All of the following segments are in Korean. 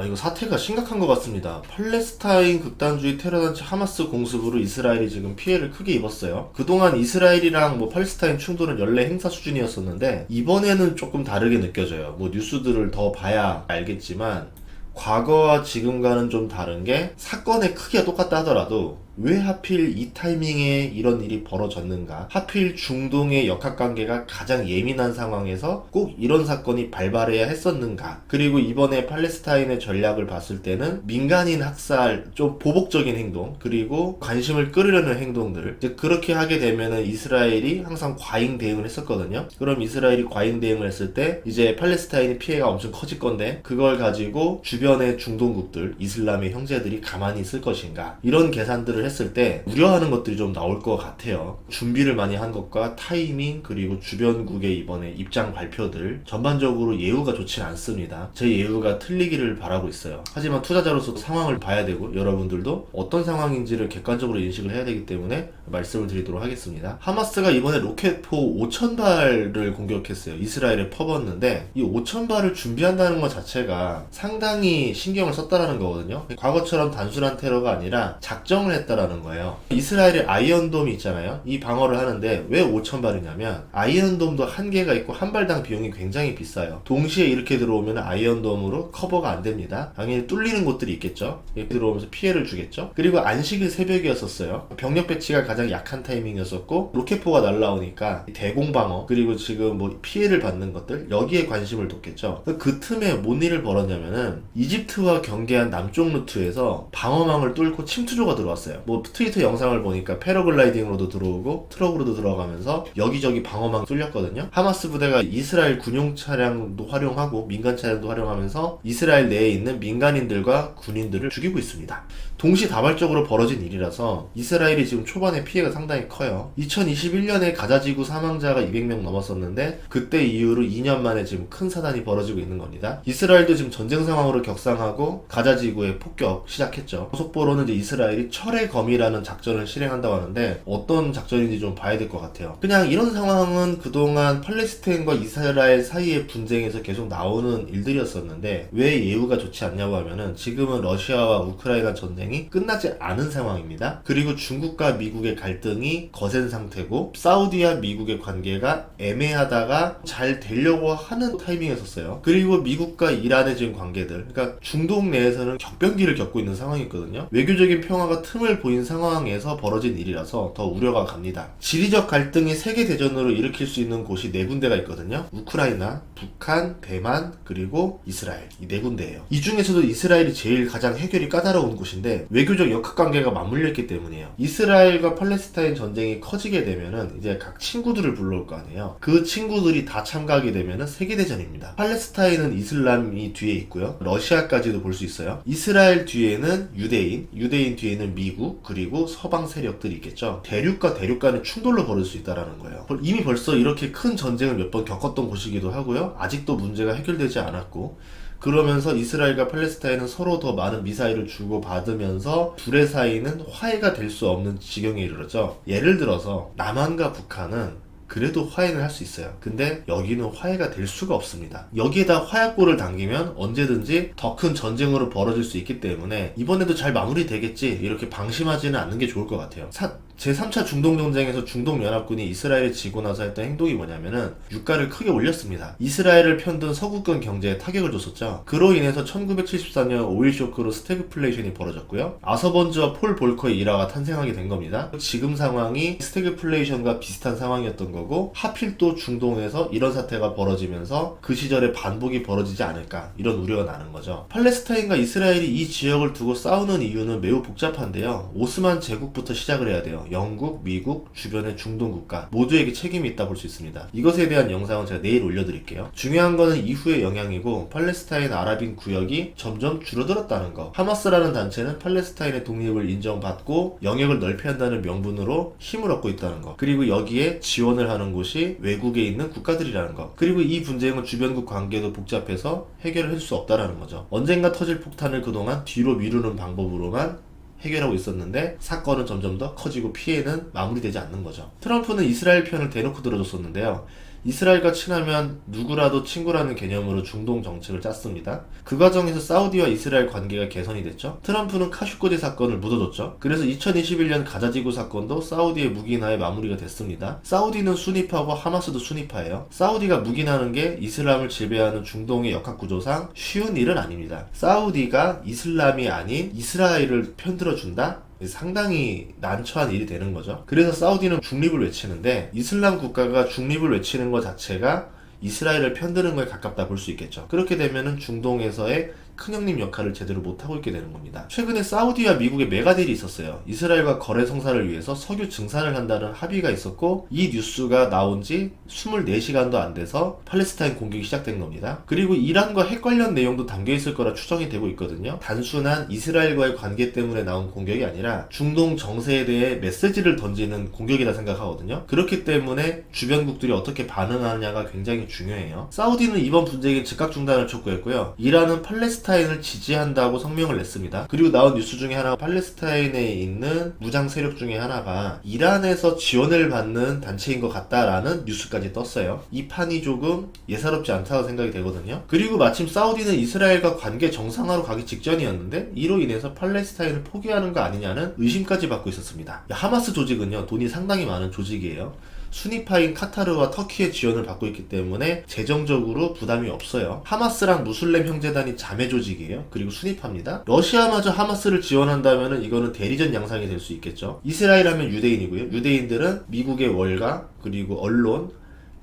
이거 사태가 심각한 것 같습니다. 팔레스타인 극단주의 테러단체 하마스 공습으로 이스라엘이 지금 피해를 크게 입었어요. 그동안 이스라엘이랑 팔레스타인 충돌은 연례 행사 수준이었었는데 이번에는 조금 다르게 느껴져요. 뉴스들을 더 봐야 알겠지만 과거와 지금과는 좀 다른 게 사건의 크기가 똑같다 하더라도 왜 하필 이 타이밍에 이런 일이 벌어졌는가? 하필 중동의 역학관계가 가장 예민한 상황에서 꼭 이런 사건이 발발해야 했었는가? 그리고 이번에 팔레스타인의 전략을 봤을 때는 민간인 학살, 좀 보복적인 행동, 그리고 관심을 끌으려는 행동들. 이제 그렇게 하게 되면은 이스라엘이 항상 과잉 대응을 했었거든요. 그럼 이스라엘이 과잉 대응을 했을 때 이제 팔레스타인의 피해가 엄청 커질 건데 그걸 가지고 주변의 중동국들, 이슬람의 형제들이 가만히 있을 것인가? 이런 계산들을 했을 때 우려하는 것들이 좀 나올 것 같아요. 준비를 많이 한 것과 타이밍, 그리고 주변국의 이번에 입장 발표들 전반적으로 예우가 좋진 않습니다. 제 예우가 틀리기를 바라고 있어요. 하지만 투자자로서 상황을 봐야 되고 여러분들도 어떤 상황인지를 객관적으로 인식을 해야 되기 때문에 말씀을 드리도록 하겠습니다. 하마스가 이번에 로켓포 5,000발을 공격했어요. 이스라엘에 퍼붓는데 이 5,000발을 준비한다는 것 자체가 상당히 신경을 썼다라는 거거든요. 과거처럼 단순한 테러가 아니라 작정을 했다라는 거예요. 이스라엘의 아이언돔이 있잖아요. 이 방어를 하는데 왜 5,000발이냐면 아이언돔도 한계가 있고 한 발당 비용이 굉장히 비싸요. 동시에 이렇게 들어오면 아이언돔으로 커버가 안 됩니다. 당연히 뚫리는 곳들이 있겠죠. 이렇게 들어오면서 피해를 주겠죠. 그리고 안식일 새벽이었었어요. 병력 배치가 가장 약한 타이밍이었었고 로켓포가 날라오니까 대공방어 그리고 지금 피해를 받는 것들 여기에 관심을 뒀겠죠. 그 틈에 뭔 일을 벌었냐면은 이집트와 경계한 남쪽 루트에서 방어망을 뚫고 침투조가 들어왔어요. 트위터 영상을 보니까 패러글라이딩으로도 들어오고 트럭으로도 들어가면서 여기저기 방어망 뚫렸거든요. 하마스 부대가 이스라엘 군용 차량도 활용하고 민간 차량도 활용하면서 이스라엘 내에 있는 민간인들과 군인들을 죽이고 있습니다. 동시다발적으로 벌어진 일이라서 이스라엘이 지금 초반에 피해가 상당히 커요. 2021년에 가자지구 사망자가 200명 넘었었는데 그때 이후로 2년 만에 지금 큰 사단이 벌어지고 있는 겁니다. 이스라엘도 지금 전쟁 상황으로 격상하고 가자지구에 폭격 시작했죠. 속보로는 이제 이스라엘이 철의 검이라는 작전을 실행한다고 하는데 어떤 작전인지 좀 봐야 될 것 같아요. 그냥 이런 상황은 그동안 팔레스타인과 이스라엘 사이의 분쟁에서 계속 나오는 일들이었었는데 왜 예우가 좋지 않냐고 하면은 지금은 러시아와 우크라이나 전쟁이 끝나지 않은 상황입니다. 그리고 중국과 미국의 갈등이 거센 상태고 사우디와 미국의 관계가 애매하다가 잘 되려고 하는 타이밍이었어요. 그리고 미국과 이란의 지금 관계들, 그러니까 중동 내에서는 격변기를 겪고 있는 상황이거든요. 외교적인 평화가 틈을 보인 상황에서 벌어진 일이라서 더 우려가 갑니다. 지리적 갈등이 세계대전으로 일으킬 수 있는 곳이 네 군데가 있거든요. 우크라이나, 북한, 대만, 그리고 이스라엘. 이 네 군데예요. 이 중에서도 이스라엘이 제일 가장 해결이 까다로운 곳인데 외교적 역학관계가 맞물려 있기 때문이에요. 이스라엘과 팔레스타인 전쟁이 커지게 되면은 이제 각 친구들을 불러올 거 아니에요. 그 친구들이 다 참가하게 되면은 세계대전입니다. 팔레스타인은 이슬람이 뒤에 있고요. 러시아까지도 볼 수 있어요. 이스라엘 뒤에는 유대인 뒤에는 미국, 그리고 서방 세력들이 있겠죠. 대륙과 대륙 간의 충돌로 벌어질 수 있다는 거예요. 이미 벌써 이렇게 큰 전쟁을 몇 번 겪었던 곳이기도 하고요. 아직도 문제가 해결되지 않았고 그러면서 이스라엘과 팔레스타인은 서로 더 많은 미사일을 주고받으면서 둘의 사이는 화해가 될 수 없는 지경에 이르렀죠. 예를 들어서 남한과 북한은 그래도 화해는 할 수 있어요. 근데 여기는 화해가 될 수가 없습니다. 여기에다 화약골을 당기면 언제든지 더 큰 전쟁으로 벌어질 수 있기 때문에 이번에도 잘 마무리되겠지 이렇게 방심하지는 않는 게 좋을 것 같아요. 제3차 중동전쟁에서 중동연합군이 이스라엘을 지고 나서 했던 행동이 뭐냐면은 유가를 크게 올렸습니다. 이스라엘을 편든 서구권 경제에 타격을 줬었죠. 그로 인해서 1974년 오일 쇼크로 스태그플레이션이 벌어졌고요. 아서번즈와 폴 볼커의 일화가 탄생하게 된 겁니다. 지금 상황이 스태그플레이션과 비슷한 상황이었던 거고 하필 또 중동에서 이런 사태가 벌어지면서 그 시절에 반복이 벌어지지 않을까 이런 우려가 나는 거죠. 팔레스타인과 이스라엘이 이 지역을 두고 싸우는 이유는 매우 복잡한데요. 오스만 제국부터 시작을 해야 돼요. 영국, 미국, 주변의 중동 국가 모두에게 책임이 있다 볼 수 있습니다. 이것에 대한 영상은 제가 내일 올려드릴게요. 중요한 거는 이후의 영향이고 팔레스타인 아랍인 구역이 점점 줄어들었다는 거. 하마스라는 단체는 팔레스타인의 독립을 인정받고 영역을 넓혀야 한다는 명분으로 힘을 얻고 있다는 거. 그리고 여기에 지원을 하는 곳이 외국에 있는 국가들이라는 거. 그리고 이 분쟁은 주변국 관계도 복잡해서 해결을 할 수 없다라는 거죠. 언젠가 터질 폭탄을 그동안 뒤로 미루는 방법으로만 해결하고 있었는데 사건은 점점 더 커지고 피해는 마무리되지 않는 거죠. 트럼프는 이스라엘 편을 대놓고 들어줬었는데요. 이스라엘과 친하면 누구라도 친구라는 개념으로 중동 정책을 짰습니다. 그 과정에서 사우디와 이스라엘 관계가 개선이 됐죠. 트럼프는 카슈코지 사건을 묻어뒀죠. 그래서 2021년 가자지구 사건도 사우디의 무기나에 마무리가 됐습니다. 사우디는 순위파고 하마스도 순위파예요. 사우디가 묵인하는 게 이슬람을 지배하는 중동의 역학구조상 쉬운 일은 아닙니다. 사우디가 이슬람이 아닌 이스라엘을 편들어준다? 상당히 난처한 일이 되는 거죠. 그래서 사우디는 중립을 외치는데 이슬람 국가가 중립을 외치는 것 자체가 이스라엘을 편드는 거에 가깝다 볼 수 있겠죠. 그렇게 되면은 중동에서의 큰형님 역할을 제대로 못하고 있게 되는 겁니다. 최근에 사우디와 미국의 메가딜이 있었어요. 이스라엘과 거래 성사를 위해서 석유 증산을 한다는 합의가 있었고 이 뉴스가 나온 지 24시간도 안 돼서 팔레스타인 공격이 시작된 겁니다. 그리고 이란과 핵 관련 내용도 담겨 있을 거라 추정이 되고 있거든요. 단순한 이스라엘과의 관계 때문에 나온 공격이 아니라 중동 정세에 대해 메시지를 던지는 공격이라 생각하거든요. 그렇기 때문에 주변국들이 어떻게 반응하느냐가 굉장히 중요해요. 사우디는 이번 분쟁에 즉각 중단을 촉구했고요. 이란은 팔레스타인을 지지한다고 성명을 냈습니다. 그리고 나온 뉴스 중에 하나가 팔레스타인에 있는 무장 세력 중에 하나가 이란에서 지원을 받는 단체인 것 같다라는 뉴스까지 떴어요. 이 판이 조금 예사롭지 않다고 생각이 되거든요. 그리고 마침 사우디는 이스라엘과 관계 정상화로 가기 직전이었는데 이로 인해서 팔레스타인을 포기하는 거 아니냐는 의심까지 받고 있었습니다. 하마스 조직은요, 돈이 상당히 많은 조직이에요. 순위파인 카타르와 터키의 지원을 받고 있기 때문에 재정적으로 부담이 없어요. 하마스랑 무슬림 형제단이 자매 조직이에요. 그리고 순위파입니다. 러시아마저 하마스를 지원한다면 이거는 대리전 양상이 될 수 있겠죠. 이스라엘 하면 유대인이고요. 유대인들은 미국의 월가 그리고 언론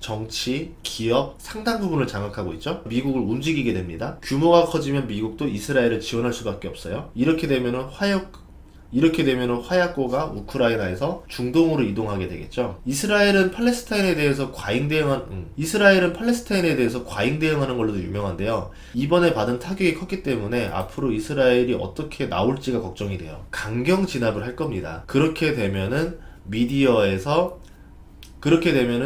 정치, 기업 상당 부분을 장악하고 있죠. 미국을 움직이게 됩니다. 규모가 커지면 미국도 이스라엘을 지원할 수밖에 없어요. 이렇게 되면 화약고가 우크라이나에서 중동으로 이동하게 되겠죠. 이스라엘은 팔레스타인에 대해서 과잉 대응하는 걸로도 유명한데요. 이번에 받은 타격이 컸기 때문에 앞으로 이스라엘이 어떻게 나올지가 걱정이 돼요. 강경 진압을 할 겁니다. 그렇게 되면은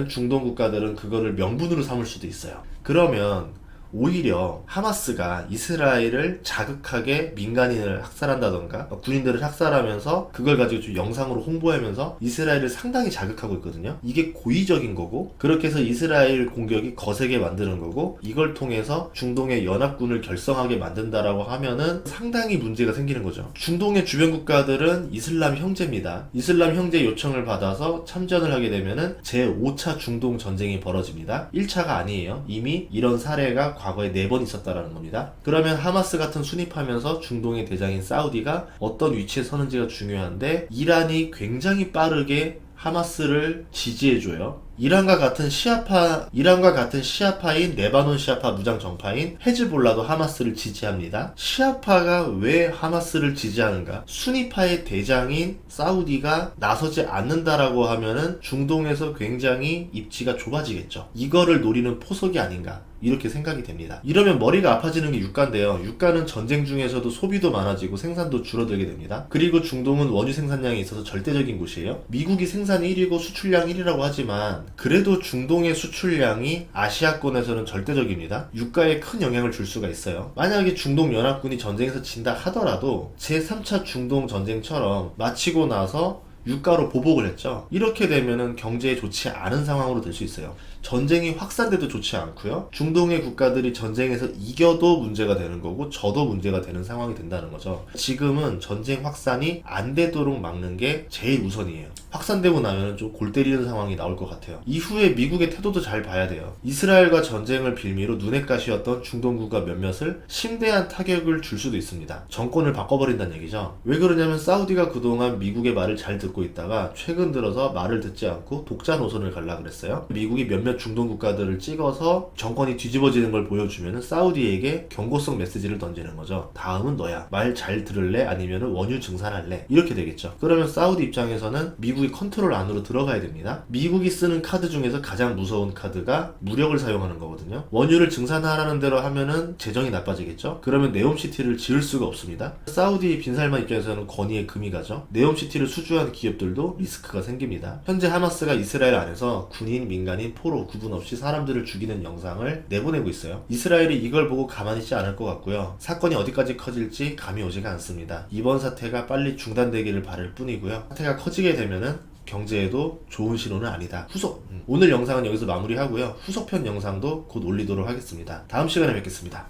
중동 국가들은 그거를 명분으로 삼을 수도 있어요. 그러면 오히려 하마스가 이스라엘을 자극하게 민간인을 학살한다던가 군인들을 학살하면서 그걸 가지고 좀 영상으로 홍보하면서 이스라엘을 상당히 자극하고 있거든요. 이게 고의적인 거고 그렇게 해서 이스라엘 공격이 거세게 만드는 거고 이걸 통해서 중동의 연합군을 결성하게 만든다라고 하면은 상당히 문제가 생기는 거죠. 중동의 주변 국가들은 이슬람 형제입니다. 이슬람 형제 요청을 받아서 참전을 하게 되면은 제5차 중동 전쟁이 벌어집니다. 1차가 아니에요. 이미 이런 사례가 과거에 4번 있었다라는 겁니다. 그러면 하마스 같은 순위파면서 중동의 대장인 사우디가 어떤 위치에 서는지가 중요한데 이란이 굉장히 빠르게 하마스를 지지해줘요. 이란과 같은 시아파인 레바논 시아파 무장 정파인 헤즈볼라도 하마스를 지지합니다. 시아파가 왜 하마스를 지지하는가? 순위파의 대장인 사우디가 나서지 않는다라고 하면은 중동에서 굉장히 입지가 좁아지겠죠. 이거를 노리는 포석이 아닌가? 이렇게 생각이 됩니다. 이러면 머리가 아파지는 게 유가인데요. 유가는 전쟁 중에서도 소비도 많아지고 생산도 줄어들게 됩니다. 그리고 중동은 원유 생산량이 있어서 절대적인 곳이에요. 미국이 생산 1위고 수출량 1위라고 하지만 그래도 중동의 수출량이 아시아권에서는 절대적입니다. 유가에 큰 영향을 줄 수가 있어요. 만약에 중동 연합군이 전쟁에서 진다 하더라도 제3차 중동 전쟁처럼 마치고 나서 유가로 보복을 했죠. 이렇게 되면은 경제에 좋지 않은 상황으로 될 수 있어요. 전쟁이 확산돼도 좋지 않고요. 중동의 국가들이 전쟁에서 이겨도 문제가 되는 거고 져도 문제가 되는 상황이 된다는 거죠. 지금은 전쟁 확산이 안 되도록 막는 게 제일 우선이에요. 확산되고 나면 좀 골 때리는 상황이 나올 것 같아요. 이후에 미국의 태도도 잘 봐야 돼요. 이스라엘과 전쟁을 빌미로 눈엣 가시였던 중동국가 몇몇을 심대한 타격을 줄 수도 있습니다. 정권을 바꿔버린다는 얘기죠. 왜 그러냐면 사우디가 그동안 미국의 말을 잘 듣고 있다가 최근 들어서 말을 듣지 않고 독자 노선을 갈라 그랬어요. 미국이 몇몇 중동 국가들을 찍어서 정권이 뒤집어지는 걸 보여주면 사우디에게 경고성 메시지를 던지는 거죠. 다음은 너야. 말 잘 들을래? 아니면 원유 증산할래? 이렇게 되겠죠. 그러면 사우디 입장에서는 미국이 컨트롤 안으로 들어가야 됩니다. 미국이 쓰는 카드 중에서 가장 무서운 카드가 무력을 사용하는 거거든요. 원유를 증산하라는 대로 하면은 재정이 나빠지겠죠. 그러면 네옴시티를 지을 수가 없습니다. 사우디 빈살만 입장에서는 권위에 금이 가죠. 네옴시티를 수주한 기업들도 리스크가 생깁니다. 현재 하마스가 이스라엘 안에서 군인, 민간인, 포로 구분 없이 사람들을 죽이는 영상을 내보내고 있어요. 이스라엘이 이걸 보고 가만히 있지 않을 것 같고요. 사건이 어디까지 커질지 감이 오지가 않습니다. 이번 사태가 빨리 중단되기를 바랄 뿐이고요. 사태가 커지게 되면은 경제에도 좋은 신호는 아니다. 오늘 영상은 여기서 마무리하고요. 후속편 영상도 곧 올리도록 하겠습니다. 다음 시간에 뵙겠습니다.